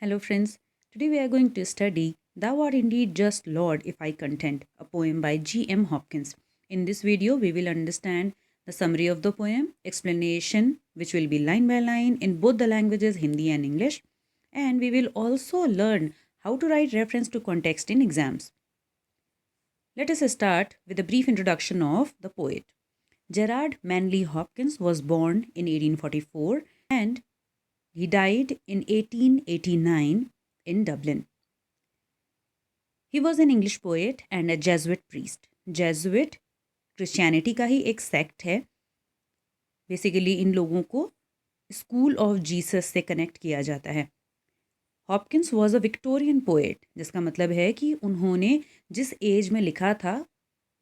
Hello, friends. Today we are going to study Thou Art Indeed Just Lord If I Content, a poem by G.M. Hopkins. In this video, we will understand the summary of the poem, explanation, which will be line by line in both the languages Hindi and English, and we will also learn how to write reference to context in exams. Let us start with a brief introduction of the poet. Gerard Manley Hopkins was born in 1844 and he died in 1889 in Dublin. He was an English poet and a Jesuit priest. Jesuit Christianity का ही एक sect है. Basically इन लोगों को school of Jesus से connect किया जाता है. Hopkins was a Victorian poet, जिसका मतलब है कि उन्होंने जिस एज में लिखा था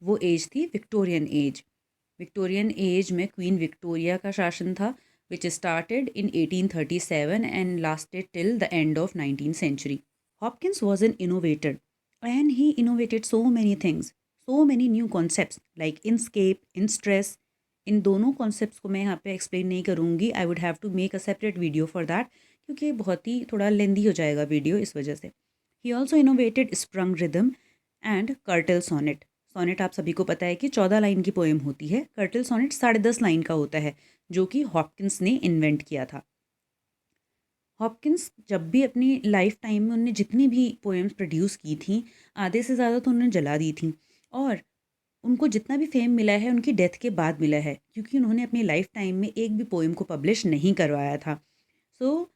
वो एज थी विक्टोरियन एज. विक्टोरियन एज में क्वीन विक्टोरिया का शासन था, which started in 1837 and lasted till the end of 19th century. Hopkins was an innovator and he innovated so many things, so many new concepts like inscape, instress. इन दोनों concepts को मैं यहाँ पे explain नहीं करूँगी. I would have to make a separate video for that, क्योंकि बहुत ही थोड़ा लेंदी हो जाएगा वीडियो इस वजह से. He also innovated sprung rhythm and curtal sonnet. Sonnet आप सभी को पता है कि 14 लाइन की पोएम होती है. कर्टल सोनेट 10.5 लाइन का होता है, जो कि हॉपकिंस ने इन्वेंट किया था. हॉपकिंस जब भी अपनी लाइफ टाइम में उन्होंने जितनी भी पोएम्स प्रोड्यूस की थी, आधे से ज़्यादा तो उन्होंने जला दी थी. और उनको जितना भी फेम मिला है उनकी डेथ के बाद मिला है, क्योंकि उन्होंने अपनी लाइफ टाइम में एक भी पोएम को पब्लिश नहीं करवाया था. So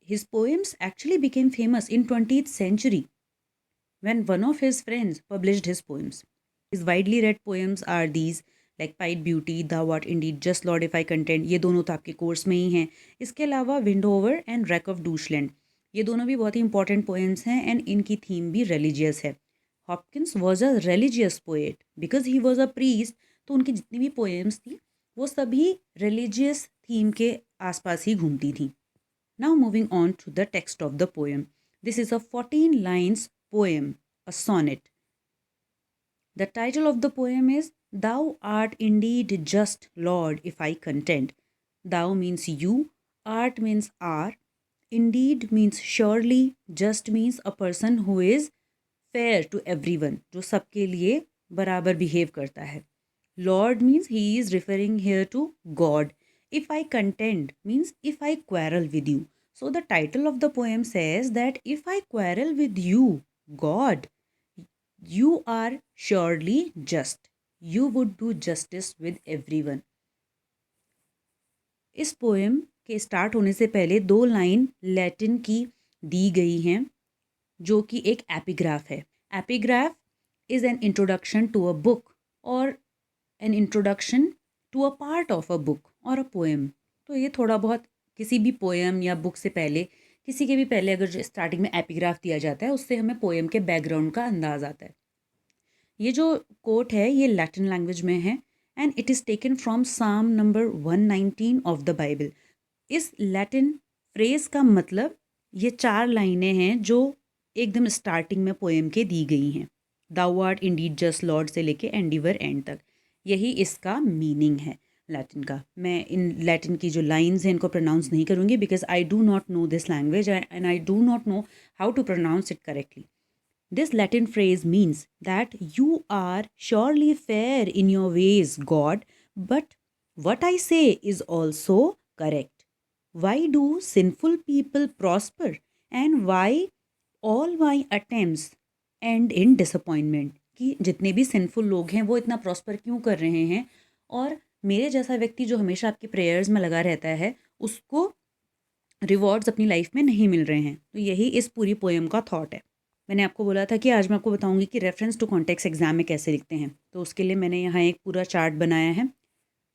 his poems actually became famous in 20th century when one of his friends published his poems. His widely read poems are these like Pied Beauty, Thou Art Indeed Just Lord If I Content. ये दोनों तो आपके course में ही हैं. इसके अलावा विंडोवर and rack of डूशलैंड, ये दोनों भी बहुत ही इंपॉर्टेंट पोएम्स हैं एंड इनकी थीम भी रिलीजियस है. Hopkins was a religious poet because he was a priest. तो उनकी जितनी भी पोएम्स थी वो सभी रिलीजियस थीम के आसपास ही घूमती थी. Now moving on to the text of the poem. This is a 14 lines poem, a sonnet. The title of the poem is Thou art indeed just, Lord, if I content. Thou means you, art means are, indeed means surely, just means a person who is fair to everyone, जो सबके लिए बराबर behave करता है. Lord means he is referring here to God. If I contend means if I quarrel with you. So the title of the poem says that if I quarrel with you, God, you are surely just. You would do justice with everyone. इस poem के start होने से पहले 2 line Latin की दी गई हैं, जो कि एक एपिग्राफ है. Epigraph is an introduction to a book और an introduction to a part of a book और अ पोएम. तो ये थोड़ा बहुत किसी भी पोएम या बुक से पहले, किसी के भी पहले अगर स्टार्टिंग में एपिग्राफ दिया जाता है, उससे हमें पोएम के बैकग्राउंड का अंदाज़ आता है. ये जो कोट है ये लैटिन लैंग्वेज में है and it is taken from साम नंबर 119 ऑफ द बाइबल. इस लैटिन फ्रेज़ का मतलब ये 4 लाइनें हैं जो एकदम स्टार्टिंग में पोएम के दी गई हैं. Thou art indeed just lord से लेके एंडिवर एंड तक, यही इसका मीनिंग है लैटिन का. मैं इन लैटिन की जो लाइंस हैं इनको प्रोनाउंस नहीं करूँगी because I do not know this language and I do not know how to pronounce it correctly. This Latin phrase means that you are surely fair in your ways, God, but what I say is also correct. Why do sinful people prosper and why all my attempts end in disappointment? कि जितने भी sinful लोग हैं वो इतना prosper क्यों कर रहे हैं और मेरे जैसा व्यक्ति जो हमेशा आपके प्रेयर्स में लगा रहता है उसको रिवॉर्ड्स अपनी लाइफ में नहीं मिल रहे हैं. तो यही इस पूरी पोएम का थॉट है. मैंने आपको बोला था कि आज मैं आपको बताऊंगी कि रेफरेंस टू कॉन्टेक्स्ट एग्जाम में कैसे लिखते हैं. तो उसके लिए मैंने यहाँ एक पूरा चार्ट बनाया है.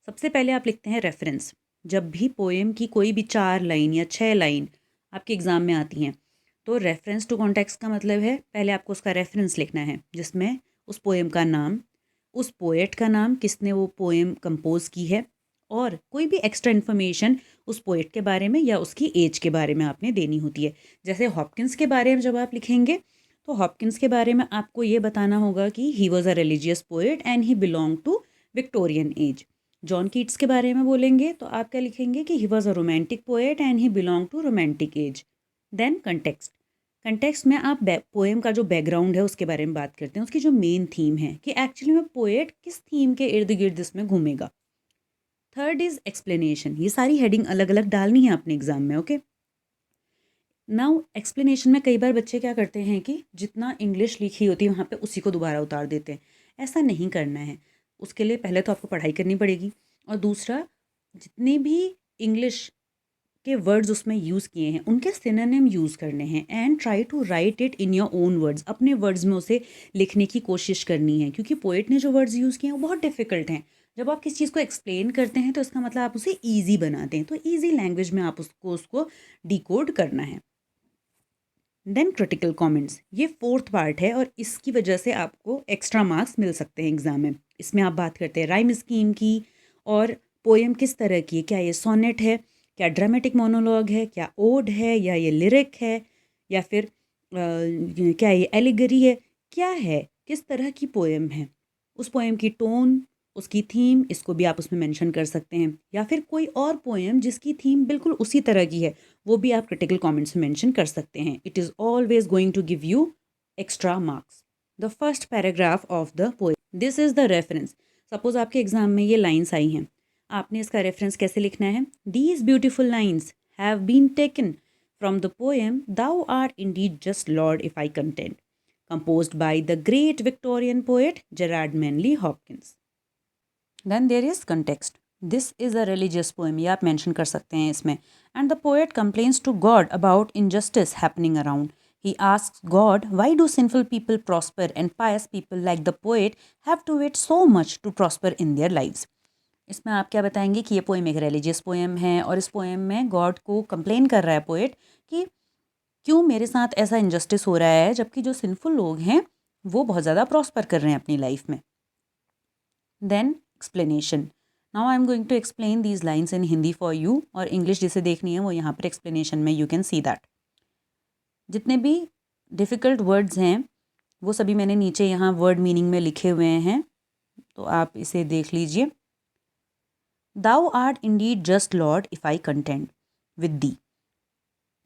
सबसे पहले आप लिखते हैं रेफरेंस. जब भी पोएम की कोई भी 4 लाइन या 6 लाइन आपके एग्ज़ाम में आती हैं तो रेफरेंस टू कॉन्टेक्स्ट का मतलब है पहले आपको उसका रेफरेंस लिखना है, जिसमें उस पोएम का नाम, उस पोएट का नाम, किसने वो पोएम कंपोज की है, और कोई भी एक्स्ट्रा इन्फॉर्मेशन उस पोएट के बारे में या उसकी एज के बारे में आपने देनी होती है. जैसे हॉपकिंस के बारे में जब आप लिखेंगे तो हॉपकिंस के बारे में आपको ये बताना होगा कि he was a religious poet and he belong to Victorian age. John Keats के बारे में बोलेंगे तो आप क्या लिखेंगे कि he was a romantic poet and he belong to romantic age. Then context. Context में आप पोएम का जो बैकग्राउंड है उसके बारे में बात करते हैं, उसकी जो मेन थीम है कि एक्चुअली में पोएट किस थीम के इर्द गिर्द इसमें घूमेगा। Third is explanation. ये सारी हेडिंग अलग अलग डालनी है अपने एग्जाम में, ओके। नाउ एक्सप्लेनेशन में कई बार बच्चे क्या करते हैं कि जितना इंग्लिश लिखी होती है वहाँ पे उसी को दोबारा उतार देते हैं। ऐसा नहीं करना है। उसके लिए पहले तो आपको पढ़ाई करनी पड़ेगी, और दूसरा जितने भी इंग्लिश के वर्ड्स उसमें यूज़ किए हैं उनके सिनोनिम यूज़ करने हैं, and try to write it in your own words. अपने वर्ड्स में उसे लिखने की कोशिश करनी है, क्योंकि पोएट ने जो वर्ड्स यूज़ किए हैं वो बहुत डिफ़िकल्ट हैं। जब आप किसी चीज़ को एक्सप्लेन करते हैं तो इसका मतलब आप उसे ईजी बनाते हैं, तो ईजी लैंग्वेज में आप उसको डिकोड करना है। देन क्रिटिकल कमेंट्स, ये फोर्थ पार्ट है और इसकी वजह से आपको एक्स्ट्रा मार्क्स मिल सकते हैं एग्जाम में। इसमें आप बात करते हैं राइम स्कीम की, और पोएम किस तरह की है, क्या ये सोनेट है, क्या ड्रामेटिक मोनोलॉग है, क्या ओड है, या ये लिरिक है, या फिर क्या ये एलिगरी है, क्या है, किस तरह की पोएम है, उस पोएम की टोन, उसकी थीम, इसको भी आप उसमें मेंशन कर सकते हैं। या फिर कोई और पोएम जिसकी थीम बिल्कुल उसी तरह की है, वो भी आप क्रिटिकल कमेंट्स में मेंशन कर सकते हैं। It is always going to give you extra marks. The first paragraph of the poem, this is the reference. Suppose आपके एग्जाम में ये लाइन्स आई हैं, आपने इसका रेफरेंस कैसे लिखना है? These beautiful lines have been taken from the poem thou are indeed just Lord if I contend, composed by the great Victorian poet Gerard Manley Hopkins. Then there is context. This is a religious poem, ये आप mention कर सकते हैं इसमें. And the poet complains to God about injustice happening around. He asks God, why do sinful people prosper and pious people like the poet have to wait so much to prosper in their lives? इसमें आप क्या बताएंगे कि ये poem एक religious poem है, और इस पोएम में गॉड को कंप्लेन कर रहा है पोएट कि क्यों मेरे साथ ऐसा इनजस्टिस हो रहा है, जबकि जो सिंफुल लोग हैं वो बहुत ज़्यादा प्रॉस्पर कर रहे हैं अपनी लाइफ में। Then explanation. Now I am going to explain these lines in Hindi for you, और इंग्लिश जिसे देखनी है वो यहाँ पर एक्सप्लेनेशन में यू कैन सी दैट। जितने भी डिफ़िकल्ट वर्ड्स हैं वो सभी मैंने नीचे यहाँ वर्ड मीनिंग में लिखे हुए हैं, तो आप इसे देख लीजिए। Thou art indeed just lord if I contend with thee.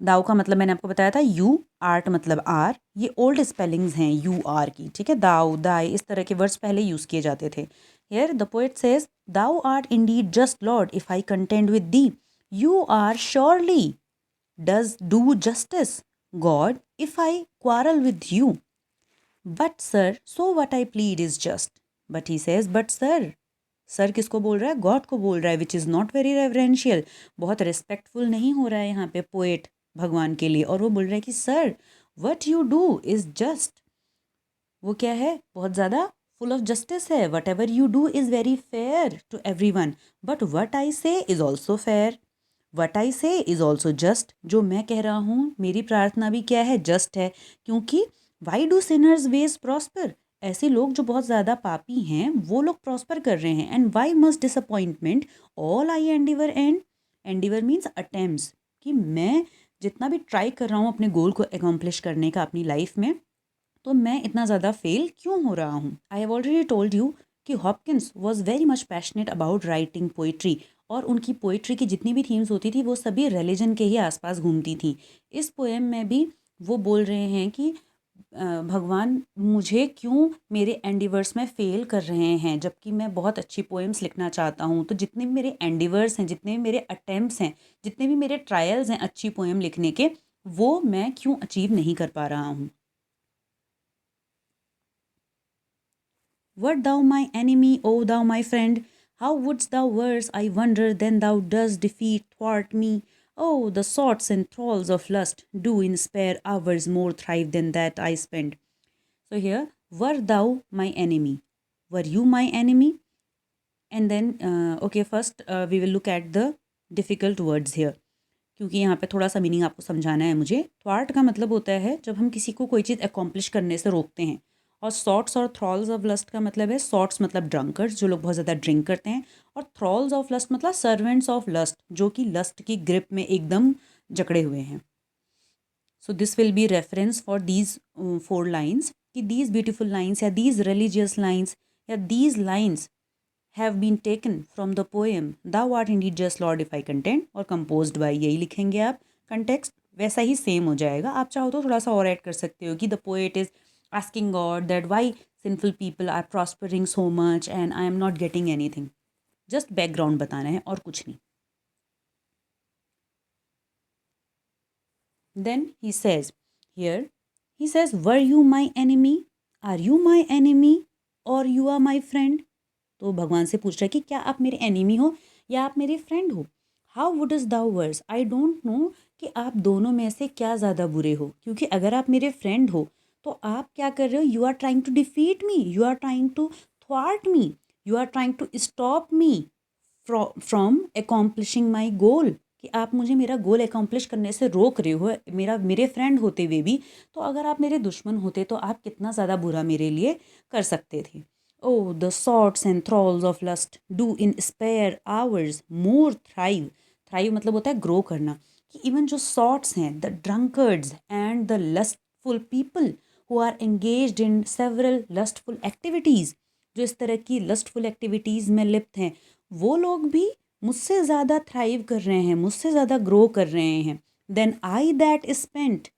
Thou का मतलब मैंने आपको बताया था यू, आर्ट मतलब आर, ये ओल्ड स्पेलिंग्स हैं यू आर की, ठीक है। दाउ, दाई, इस तरह के वर्ड्स पहले यूज़ किए जाते थे। Here the poet says thou art indeed just Lord if I contend with thee, you are surely does do justice God if I quarrel with you, but sir so what I plead is just. But he says but sir, sir किसको बोल रहा है? God को बोल रहा है, which is not very reverential, बहुत respectful नहीं हो रहा है यहाँ पे पोएट भगवान के लिए, और वो बोल रहा है कि sir what you do is just, वो क्या है, बहुत ज़्यादा फुल ऑफ जस्टिस है। Whatever you do is very fair to everyone, but what I say is also fair, what I say is also just. जो मैं कह रहा हूँ, मेरी प्रार्थना भी क्या है, जस्ट है, क्योंकि why do sinners ways prosper, ऐसे लोग जो बहुत ज़्यादा पापी हैं वो लोग प्रॉस्पर कर रहे हैं। And why must disappointment all I endeavour, and endeavour means attempts, कि मैं जितना भी ट्राई कर रहा हूँ अपने गोल को अकम्प्लिश करने का अपनी लाइफ में, तो मैं इतना ज़्यादा फेल क्यों हो रहा हूँ। I have already told you कि Hopkins was very much passionate about writing poetry, और उनकी पोइट्री की जितनी भी थीम्स होती थी वो सभी रिलीजन के ही आसपास घूमती थी। इस पोएम में भी वो बोल रहे हैं कि भगवान मुझे क्यों मेरे एंडिवर्स में फ़ेल कर रहे हैं, जबकि मैं बहुत अच्छी पोएम्स लिखना चाहता हूँ। तो जितने भी मेरे एंडिवर्स हैं, जितने भी मेरे अटेम्प्ट्स हैं, जितने भी मेरे ट्रायल्स हैं अच्छी पोएम लिखने के, वो मैं क्यों अचीव नहीं कर पा रहा हूँ। Wert thou my enemy, O thou my friend? How wouldst thou worse, I wonder, than thou dost defeat thwart me? Oh, the sorts and thralls of lust do in spare hours more thrive than that I spend. So here, were thou my enemy? Were you my enemy? And then, okay, first we will look at the difficult words here. क्योंकि यहाँ पे थोड़ा सा meaning आपको समझाना है मुझे। थ्वार्ट का मतलब होता है जब हम किसी को कोई चीज़ अकॉम्प्लिश करने से रोकते हैं, और सॉर्ट्स और थ्रॉल्स ऑफ लस्ट का मतलब है, सॉर्ट्स मतलब ड्रंकर्स, जो लोग बहुत ज़्यादा ड्रिंक करते हैं, और थ्रॉल्स ऑफ लस्ट मतलब सर्वेंट्स ऑफ लस्ट, जो कि लस्ट की ग्रिप में एकदम जकड़े हुए हैं। So this will be reference for these 4 lines, कि दीज ब्यूटिफुल लाइन्स या दीज रिलीजियस लाइन्स या these lines have been taken from the poem Thou art indeed just Lord if I content, और composed by, यही लिखेंगे आप। context, वैसा ही same हो जाएगा। आप चाहो तो थोड़ा सा और ऐड कर सकते हो कि the poet is asking God that why sinful people are prospering so much and I am not getting anything. Just background बताना है और कुछ नहीं। Then he says here, he says were you my enemy, are you my enemy और you are my friend. तो भगवान से पूछ रहा है कि क्या आप मेरे एनिमी हो या आप मेरे फ्रेंड हो। How would is thou worse, I don't know कि आप दोनों में से क्या ज़्यादा बुरे हो, क्योंकि अगर आप मेरे फ्रेंड हो तो आप क्या कर रहे हो, you are trying to defeat me, you are trying to thwart me, you are trying to stop me from accomplishing my goal, कि आप मुझे मेरा गोल अकॉम्प्लिश करने से रोक रहे हो मेरे फ्रेंड होते हुए भी। तो अगर आप मेरे दुश्मन होते तो आप कितना ज़्यादा बुरा मेरे लिए कर सकते थे। Oh, the swords and thralls of lust do in spare hours more thrive. Thrive मतलब होता है ग्रो करना, कि इवन जो सॉर्ट्स हैं, the drunkards and the lustful people who are engaged in several lustful activities, जो इस तरह की लस्टफुल एक्टिविटीज़ में लिप्त हैं, वो लोग भी मुझसे ज़्यादा थ्राइव कर रहे हैं, मुझसे ज़्यादा ग्रो कर रहे हैं। Then I that spent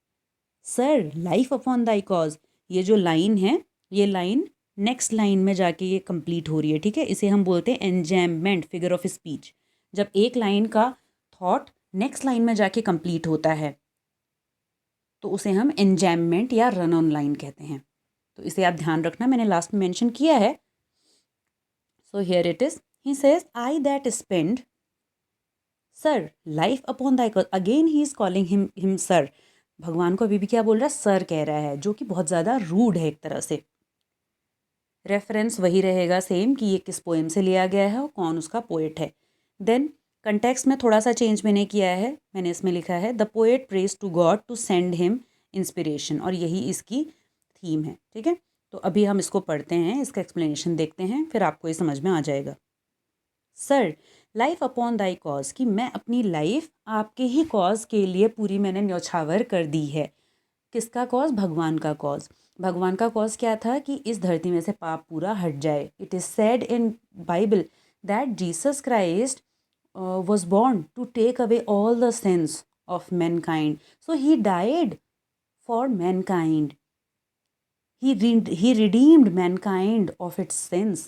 sir life upon thy cause. ये जो लाइन है, ये लाइन नेक्स्ट लाइन में जाके ये कंप्लीट हो रही है, ठीक है। इसे हम बोलते हैं एंजैम्बमेंट, फिगर ऑफ स्पीच। जब एक लाइन का थॉट नेक्स्ट लाइन में जाके कंप्लीट होता है तो उसे हम एंजैम्बमेंट या रन ऑन लाइन कहते हैं। तो इसे आप ध्यान रखना, मैंने लास्ट में मेंशन किया है। So here it is, he says I that spend sir life upon thy cause. Again he is calling him sir. भगवान को अभी भी क्या बोल रहा है, सर कह रहा है, जो कि बहुत ज़्यादा रूड है एक तरह से। रेफरेंस वही रहेगा सेम कि ये किस पोएम से लिया गया है और कौन उसका पोएट है। देन कंटेक्स्ट में थोड़ा सा चेंज मैंने किया है, मैंने इसमें लिखा है the poet prays to God to send him inspiration, और यही इसकी थीम है, ठीक है। तो अभी हम इसको पढ़ते हैं, इसका एक्सप्लेनेशन देखते हैं, फिर आपको ये समझ में आ जाएगा। Sir life upon thy cause, कि मैं अपनी लाइफ आपके ही कॉज के लिए पूरी मैंने न्यौछावर कर दी है। किसका कॉज, भगवान का कॉज। भगवान का कॉज क्या था कि इस धरती में से पाप पूरा हट जाए। It is said in Bible that Jesus Christ was born to take away all the sins of mankind. So he died for mankind. He redeemed mankind of its sins.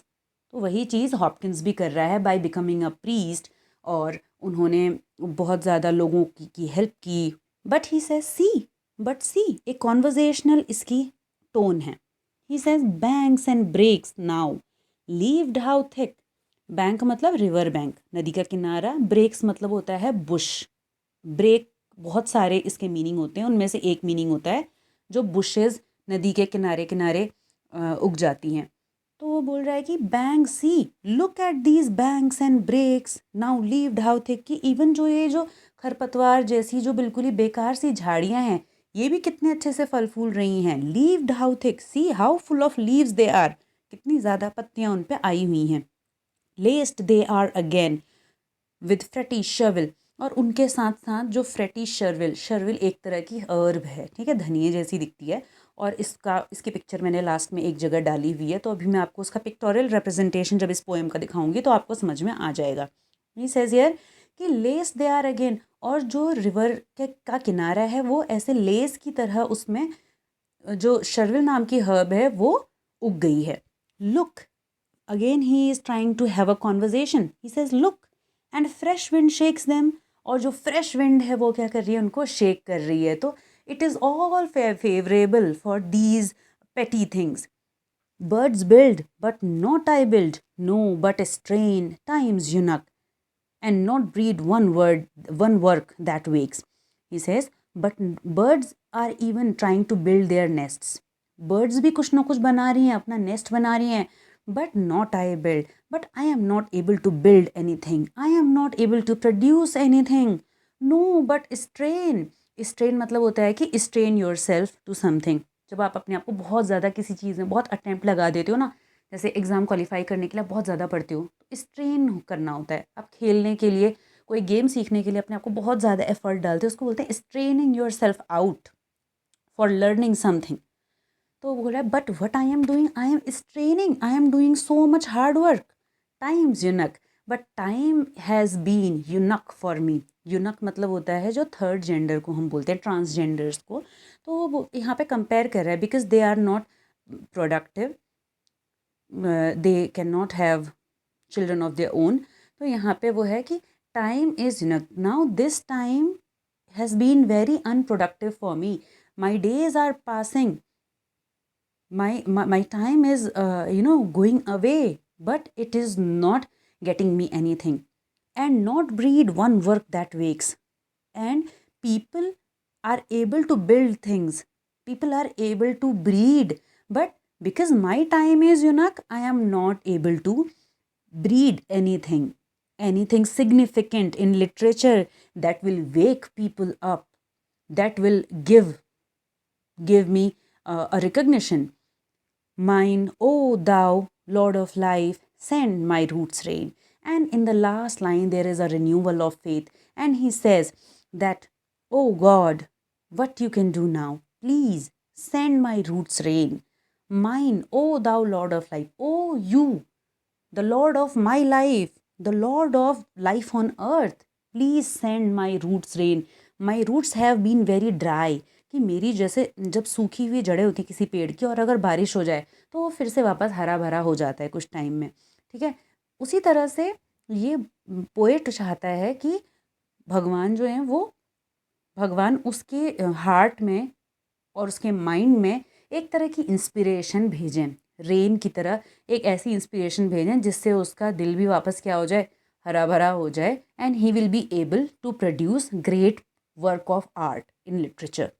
तो वही चीज़ हॉपकिंस भी कर रहा है बाय बिकमिंग अ प्रीस्ट, और उन्होंने बहुत ज़्यादा लोगों की हेल्प की। बट ही सेज सी एक कॉन्वर्जेशनल इसकी टोन है। He says banks and brakes now leaved how thick. Bank मतलब रिवर बैंक, नदी का किनारा। ब्रेक्स मतलब होता है बुश। ब्रेक बहुत सारे इसके मीनिंग होते हैं, उनमें से एक मीनिंग होता है जो बुशेस नदी के किनारे किनारे उग जाती हैं। तो वो बोल रहा है कि bank see look at these banks and brakes now leaved how thick, कि इवन जो ये जो खरपतवार जैसी जो बिल्कुल ही बेकार सी झाड़ियाँ हैं, ये भी कितने अच्छे से फल फूल रही हैं। Leaved how thick, see how full of leaves they are, कितनी ज़्यादा पत्तियाँ उन पे आई हुई हैं। Laced they are again with fretty chervil, और उनके साथ साथ जो फ्रेटी शर्विल, शर्विल एक तरह की हर्ब है, ठीक है, धनिए जैसी दिखती है। और इसकी पिक्चर मैंने लास्ट में एक जगह डाली हुई है, तो अभी मैं आपको उसका पिक्टोरियल रिप्रेजेंटेशन जब इस पोएम का दिखाऊंगी तो आपको समझ में आ जाएगा। ही सेज हियर कि लेस दे आर अगेन, और जो रिवर का किनारा है वो ऐसे लेस की तरह उसमें जो शर्विल नाम की हर्ब है वो उग गई है। Look again he is trying to have a conversation. He says look and fresh wind shakes them, और जो फ्रेश विंड है वो क्या कर रही है, उनको शेक कर रही है। तो it is all favourable for these petty things. Birds build but not I build, no but strain times eunuch and not breed one work that wakes. He says, but birds are even trying to build their nests. Birds भी कुछ ना कुछ बना रही हैं, अपना nest बना रही हैं, but not I build. But I am not able to build anything. I am not able to produce anything. No, but strain. Strain मतलब होता है कि strain yourself to something. जब आप अपने आप को बहुत ज़्यादा किसी चीज़ में बहुत अटेम्प्ट लगा देते हो ना, जैसे एग्ज़ाम क्वालिफाई करने के लिए बहुत ज़्यादा पढ़ते हो, तो स्ट्रेन करना होता है। आप खेलने के लिए, कोई गेम सीखने के लिए अपने आप को बहुत ज़्यादा एफर्ट डालते हो, उसको बोलते हैं straining yourself out for learning something. तो वो बोल रहा है but what I am straining, I am doing so much hard work, times eunuch, but time has been eunuch for me. Eunuch मतलब होता है जो थर्ड जेंडर को हम बोलते हैं, ट्रांसजेंडर्स को। तो वो यहाँ पे कंपेयर कर रहा है because they are not productive, they can not have children of their own. तो यहाँ पे वो है कि time is eunuch, now this time has been very unproductive for me, my days are passing, my time is going away, but it is not getting me anything, and not breed one work that wakes. And people are able to build things, people are able to breed, but because my time is unique, I am not able to breed anything significant in literature that will wake people up, that will give me a recognition. Mine, O thou, Lord of life, send my roots rain. And in the last line, there is a renewal of faith. And he says that, O God, what you can do now, please send my roots rain. Mine, O thou, Lord of life, O you, the Lord of my life, the Lord of life on earth, please send my roots rain. My roots have been very dry. कि मेरी जैसे जब सूखी हुई जड़ें होती किसी पेड़ की, और अगर बारिश हो जाए तो वो फिर से वापस हरा भरा हो जाता है कुछ टाइम में, ठीक है। उसी तरह से ये पोएट चाहता है कि भगवान जो हैं वो, भगवान उसके हार्ट में और उसके माइंड में एक तरह की इंस्पिरेशन भेजें, रेन की तरह एक ऐसी इंस्पिरेशन भेजें जिससे उसका दिल भी वापस क्या हो जाए, हरा भरा हो जाए, and he will be able to produce great work of art in literature.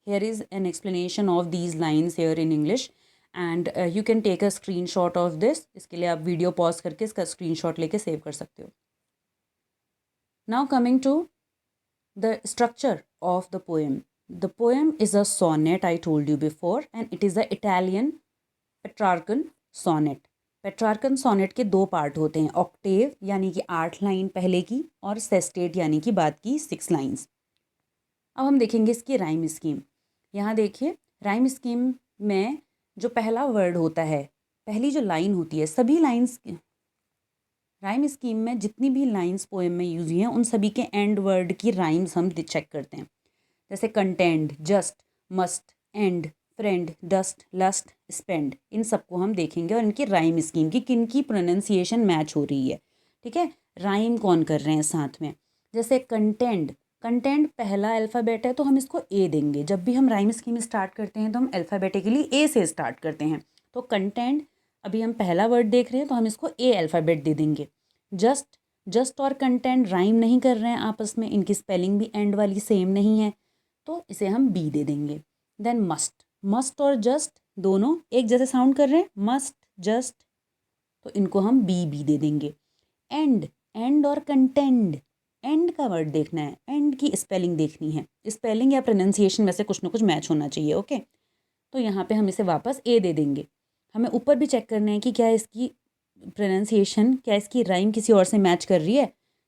Here is an explanation of these lines here in English, and you can take a screenshot of this. इसके लिए आप video pause करके इसका screenshot लेके save कर सकते हो। Now coming to the structure of the poem. The poem is a sonnet, I told you before, and it is the Italian Petrarchan sonnet. Petrarchan sonnet के दो पार्ट होते हैं, ऑक्टेव यानी कि 8 लाइन पहले की, और सेस्टेट यानी कि बाद की 6 लाइन्स। अब हम देखेंगे इसकी राइम स्कीम। यहाँ देखिए, राइम स्कीम में जो पहला वर्ड होता है, पहली जो लाइन होती है, सभी लाइन्स राइम स्कीम में जितनी भी लाइन्स पोएम में यूज हुई हैं उन सभी के एंड वर्ड की राइम्स हम चेक करते हैं। जैसे contend, just, must, end, friend, dust, lust, spend, इन सबको हम देखेंगे और इनकी राइम स्कीम की किन की प्रोनाउंसिएशन मैच हो रही है, ठीक है, राइम कौन कर रहे हैं साथ में। जैसे कंटेंट, कंटेंट पहला अल्फ़ाबेट है तो हम इसको ए देंगे। जब भी हम राइम स्कीम स्टार्ट करते हैं तो हम अल्फ़ाबेटिकली ए से स्टार्ट करते हैं। तो कंटेंट, अभी हम पहला वर्ड देख रहे हैं तो हम इसको ए अल्फ़ाबेट दे देंगे। जस्ट, जस्ट और कंटेंट राइम नहीं कर रहे हैं आपस में, इनकी स्पेलिंग भी एंड वाली सेम नहीं है, तो इसे हम बी दे देंगे। देन मस्ट, मस्ट और जस्ट दोनों एक जैसे साउंड कर रहे हैं, मस्ट, जस्ट, तो इनको हम बी बी दे देंगे। एंड, एंड और कंटेंड, एंड का वर्ड देखना है, एंड की स्पेलिंग देखनी है, स्पेलिंग या प्रोनाउंसिएशन में से कुछ ना कुछ मैच होना चाहिए, ओके। तो यहाँ पे हम इसे वापस ए दे देंगे। हमें ऊपर भी चेक करना है कि क्या इसकी प्रोनाउंसिएशन, क्या इसकी राइम किसी और से मैच कर रही है,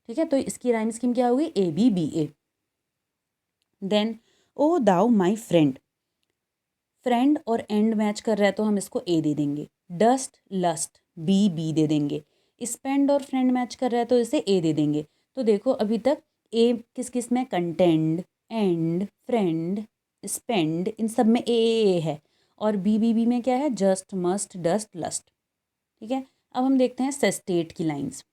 ठीक है। तो इसकी राइम स्कीम क्या होगी, A B B A. Then O thou my friend, friend और एंड मैच कर रहा है तो हम इसको ए दे देंगे। डस्ट, लस्ट, बी बी दे देंगे। स्पेंड और फ्रेंड मैच कर रहा है तो इसे ए दे देंगे। तो देखो अभी तक ए किस किस में, कंटेंड, एंड, फ्रेंड, स्पेंड, इन सब में ए है, और बी बी बी में क्या है, जस्ट, मस्ट, डस्ट, लस्ट, ठीक है। अब हम देखते हैं सेस्टेट की लाइंस।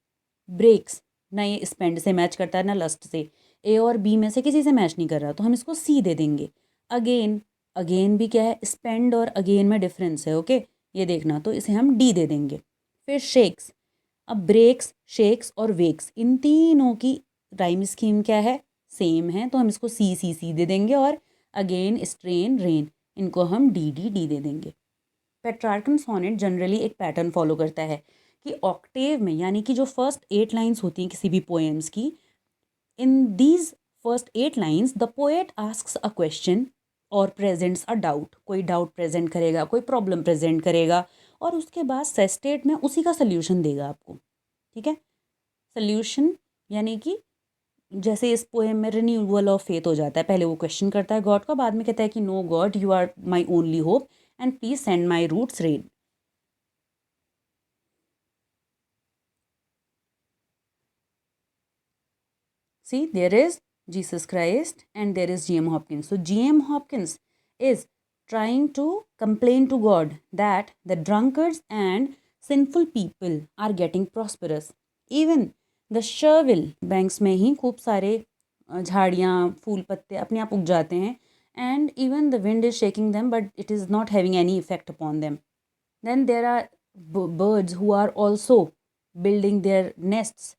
ब्रेक्स, ना ये स्पेंड से मैच करता है ना लस्ट से, ए और बी में से किसी से मैच नहीं कर रहा तो हम इसको सी दे देंगे। अगेन, अगेन भी क्या है, स्पेंड और अगेन में डिफरेंस है, ओके, ये देखना, तो इसे हम डी दे देंगे। फिर शेक्स, अब ब्रेक्स, शेक्स और वेक्स, इन तीनों की राइम स्कीम क्या है, सेम है, तो हम इसको सी सी सी दे देंगे। और अगेन, स्ट्रेन, रेन, इनको हम डी डी डी दे देंगे। पेट्रार्कन सोनेट जनरली एक पैटर्न फॉलो करता है कि ऑक्टेव में, यानी कि जो फर्स्ट 8 लाइन्स होती हैं किसी भी पोएम्स की, in these first 8 lines the poet asks a question और प्रेजेंट्स अ डाउट, कोई डाउट प्रेजेंट करेगा, कोई प्रॉब्लम प्रेजेंट करेगा, और उसके बाद सेस्टेट में उसी का सल्यूशन देगा आपको, ठीक है। सल्यूशन यानी कि जैसे इस पोएम में रिन्यूअल ऑफ फेथ हो जाता है, पहले वो क्वेश्चन करता है गॉड का, बाद में कहता है कि no God, you are my only hope and please send my roots rain. See, there is Jesus Christ and there is G.M. Hopkins. So G.M. Hopkins is trying to complain to God that the drunkards and sinful people are getting prosperous. Even the Sherville banks में ही खूब सारे झाड़ियाँ फूल पत्ते अपने आप उग जाते हैं, and even the wind is shaking them but it is not having any effect upon them. Then there are birds who are also building their nests,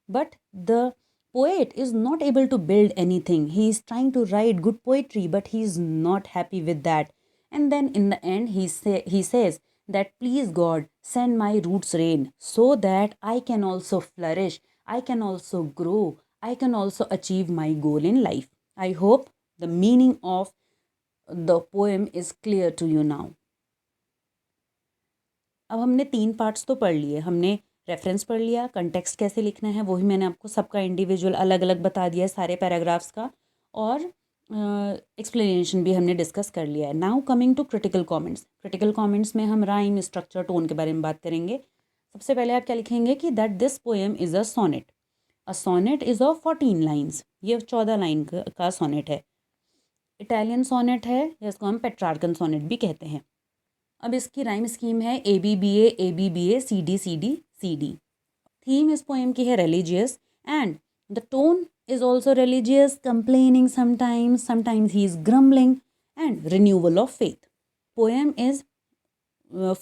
but the poet is not able to build anything. He is trying to write good poetry but he is not happy with that. And then in the end he says that please God send my roots rain so that I can also flourish, I can also grow, I can also achieve my goal in life. I hope the meaning of the poem is clear to you now. अब हमने 3 parts तो पढ़ लिए. हमने reference पढ़ लिया, context कैसे लिखना है वही मैंने आपको सबका इंडिविजुअल अलग अलग बता दिया है सारे पैराग्राफ्स का, और एक्सप्लेनेशन भी हमने डिस्कस कर लिया है. Now coming to critical comments. Critical comments में हम राइम, स्ट्रक्चर, टोन के बारे में बात करेंगे. सबसे पहले आप क्या लिखेंगे कि that this poem is a sonnet. A sonnet is of 14 lines. ये 14 लाइन का सोनेट है. इटालियन सोनेट है, जिसको हम पेट्रार्कन सोनेट भी कहते हैं. अब इसकी राइम स्कीम है ABBA CD. थीम इस पोएम की है religious, and the tone is also religious, complaining sometimes he is grumbling, and renewal of faith. Poem is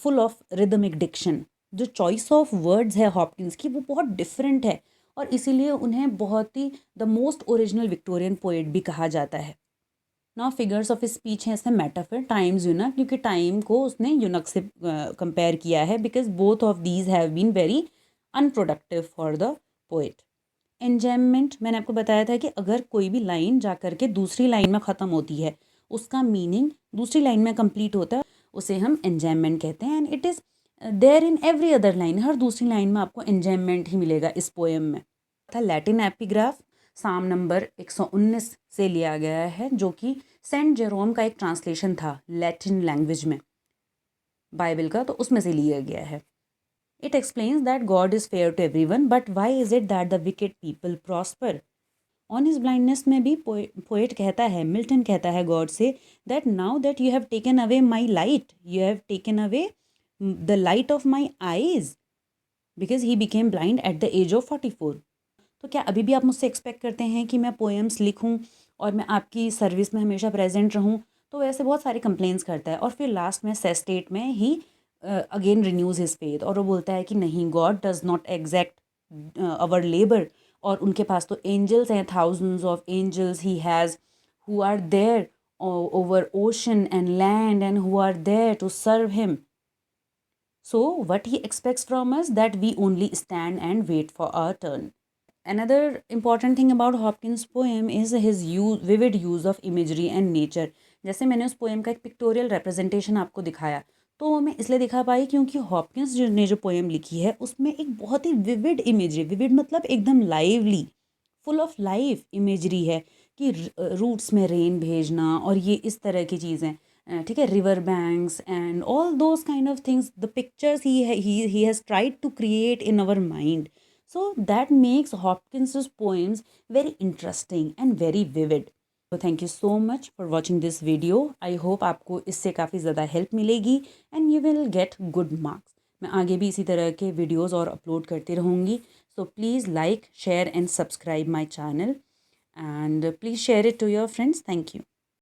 full of rhythmic diction. जो choice of words है Hopkins की वो बहुत different है, और इसीलिए उन्हें बहुत ही the most original Victorian poet भी कहा जाता है. Now figures of speech है इसमें मेटाफर, टाइम्स यूनक, क्योंकि टाइम को उसने यूनक से कंपेयर किया है, because both of these have been very unproductive for the poet. Enjoyment, मैंने आपको बताया था कि अगर कोई भी लाइन जा कर के दूसरी लाइन में ख़त्म होती है, उसका मीनिंग दूसरी लाइन में कंप्लीट होता है, उसे हम एंजॉयमेंट कहते हैं. And it is there in every other line. हर दूसरी लाइन में आपको एंजॉयमेंट ही मिलेगा इस पोएम में. था लैटिन एपिग्राफ, साम नंबर 119 से लिया गया है, जो कि सेंट जेरोम का एक ट्रांसलेशन था लैटिन लैंग्वेज में बाइबल का, तो उसमें से लिया गया है. It explains that God is fair to everyone, but why is it that the wicked people prosper? On his blindness में भी poet कहता है, मिल्टन कहता है गॉड से, that now that you have taken away my light, you have taken away the light of my eyes, because he became blind at the age of 44. तो क्या अभी भी आप मुझसे एक्सपेक्ट करते हैं कि मैं पोएम्स लिखूं और मैं आपकी सर्विस में हमेशा प्रेजेंट रहूं? तो वैसे बहुत सारे कंप्लेंट्स करता है, और फिर लास्ट में सेस्टेट में he again renews his faith, और वो बोलता है कि नहीं, God does not exact our labour, और उनके पास तो एंजल्स हैं, thousands of angels he has, who are there over ocean and land and who are there to serve him. So what he expects from us, that we only stand and wait for our turn. Another important thing about Hopkins' poem is his vivid use of imagery and nature. जैसे मैंने उस poem का एक pictorial representation आपको दिखाया, तो वो मैं इसलिए दिखा पाई क्योंकि हॉपकिंस ने जो पोएम लिखी है उसमें एक बहुत ही विविड इमेजरी, विविड मतलब एकदम lively, full of life imagery है कि रूट्स में रेन भेजना और ये इस तरह की चीज़ें, ठीक है, river banks and all those kind of things, the pictures he has tried to create in our mind. So that makes Hopkins' poems very interesting and very vivid. So thank you so much for watching this video. I hope आपको इससे काफ़ी ज़्यादा help मिलेगी and you will get good marks. मैं आगे भी इसी तरह के वीडियोस और अपलोड करती रहूँगी. So please like, share and subscribe my channel and please share it to your friends. Thank you.